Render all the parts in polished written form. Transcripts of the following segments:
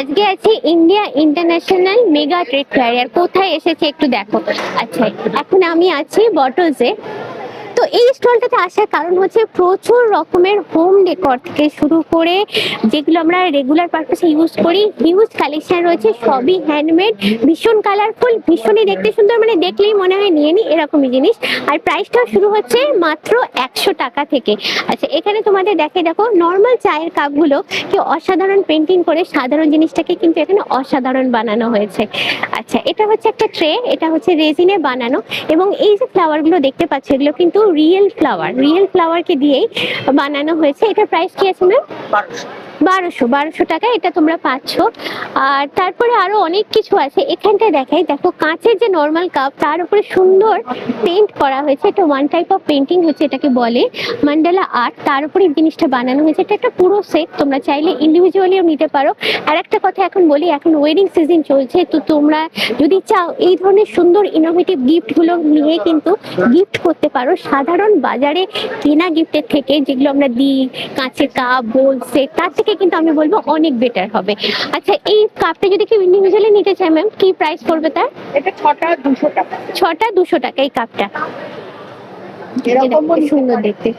আজকে আছি India international mega trade fair. আর কোথায় এসেছে একটু দেখো। আচ্ছা, এখন আমি আছি বটলসে। তো এই স্টলটাতে আসার কারণ হচ্ছে প্রচুর রকমের হোম ডেকর থেকে শুরু করে যেগুলো আমরা রেগুলার পারপাসে ইউজ করি, হিউজ কালেকশন রয়েছে, সবই হ্যান্ডমেড, ভীষণ কালারফুল, ভীষণই দেখতে সুন্দর, মানে দেখলেই মনে হয় নিয়ে নি এরকমই জিনিস। আর প্রাইসটাও শুরু হচ্ছে মাত্র 100 টাকা থেকে। আচ্ছা, এখানে তোমাদের দেখো নর্মাল চায়ের কাপগুলো কি অসাধারণ পেন্টিং করে সাধারণ জিনিসটাকে কিন্তু এখানে অসাধারণ বানানো হয়েছে। আচ্ছা, এটা হচ্ছে একটা ট্রে, এটা হচ্ছে রেজিনে বানানো, এবং এই যে ফ্লাওয়ারগুলো দেখতে পাচ্ছ এগুলো কিন্তু রিয়েল ফ্লাওয়ারকে দিয়েই বানানো হয়েছে। এটার প্রাইস কি আছে ম্যাম? 1200 টাকা এটা তোমরা পাচ্ছ। আর তারপরে আরো অনেক কিছু আছে, এখানটায় দেখাই। দেখো কাঁচের যে নর্মাল কাপ, তার উপরে সুন্দর পেইন্ট করা হয়েছে। এটা ওয়ান টাইপ অফ পেইন্টিং হচ্ছে, এটাকে বলে মান্ডালা আর্ট। তার উপরে এই জিনিসটা বানানো হয়েছে। এটা একটা পুরো সেট, তোমরা চাইলে ইন্ডিভিজুয়ালিও নিতে পারো। আর একটা কথা এখন বলি, এখন ওয়েডিং সিজন চলছে, তো তোমরা যদি চাও এই ধরনের সুন্দর ইনোভেটিভ গিফটগুলো নিয়ে কিন্তু গিফট করতে পারো সাধারণ বাজারে কেনা গিফটের থেকে, যেগুলো আমরা দিই কাঁচের কাপ, বোল সেট, তার থেকে কিন্তু আমি বলবো অনেক বেটার হবে। আচ্ছা, এই কাপটা যদি কেউ ইন্ডিভিজুয়ালি নিতে চায় ম্যাম, কি প্রাইস পড়বে তার? এটা 6টা 200 টাকা। 6টা 200 টাকা এই কাপটা। এরকম সুন্দর দেখতে।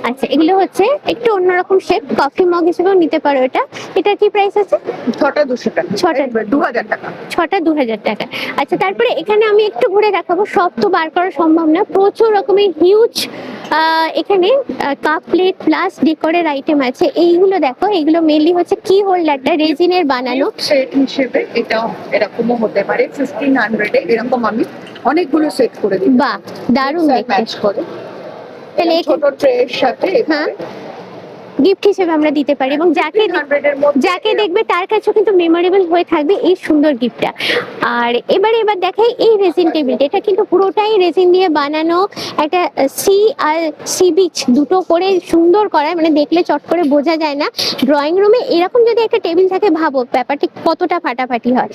আচ্ছা, এগুলো হচ্ছে একটু অন্যরকম শেপ, কফি মগ হিসেবেও নিতে পারো। এটা কি প্রাইস আছে? 6টা 200 টাকা। 6টা 2000 টাকা। 6টা 2000 টাকা। আচ্ছা, তারপরে এখানে আমি একটু ঘুরে দেখাবো, সব তো বার করা সম্ভব না, প্রচুর রকমের হিউজ এখানে কাপ প্লেট প্লাস ডেকোরের আইটেম আছে। এইগুলো দেখো, এগুলো মেনলি হচ্ছে কি হোল্ডারটা রেজিনের বানানো সেট হিসেবে এটা এরকমও হতে পারে। 1500 এ এরকম আমি অনেকগুলো সেট করে দিই। বাহ, দারুণ দেখতে। ম্যাচ করে তাহলে ছোট ট্রে এর সাথে হ্যাঁ গিফট হিসেবে আমরা দিতে পারি, এবং যাকে দেখবে তার কাছেও কিন্তু মেমোরেবল হয়ে থাকবে এই সুন্দর গিফটটা। আর এবার দেখাই এই রেজিন টেবিলটা। এটা কিন্তু পুরোটাই রেজিন দিয়ে বানানো, একটা সি আর সি বিচ দুটো করে সুন্দর করা, মানে দেখলে চট করে বোঝা যায় না। ড্রয়িং রুমে এরকম যদি একটা টেবিল থাকে, ভাবো ব্যাপারটি কতটা ফাটাফাটি হয়।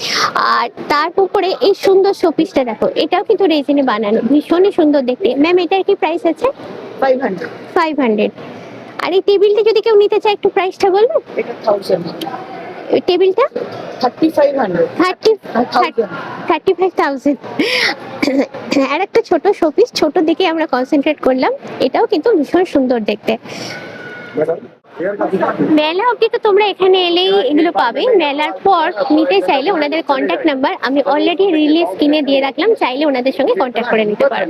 আর তার উপরে এই সুন্দর শোপিসটা দেখো, এটাও কিন্তু রেজিনে বানানো, ভীষণই সুন্দর দেখতে। ম্যাম, এটার কি প্রাইস আছে? 500। আর এই টেবিলটা যদি কেউ নিতে চায়, একটু প্রাইসটা বলবো? এটা 1000। টেবিলটা 3500। 35,000। আর একটা ছোট শোপিস, ছোট দেখে আমরা কনসেন্ট্রেট করলাম, এটাও কিন্তু ভীষণ সুন্দর দেখতে। মেলা অবধি তো তোমরা এখানে এলেই এগুলো পাবে। মেলার পর নিতে চাইলে ওনাদের কন্ট্যাক্ট নাম্বার আমি অলরেডি রিলিজ স্ক্রিনে দিয়ে রাখলাম, চাইলে ওনাদের সঙ্গে কন্ট্যাক্ট করে নিতে পারো।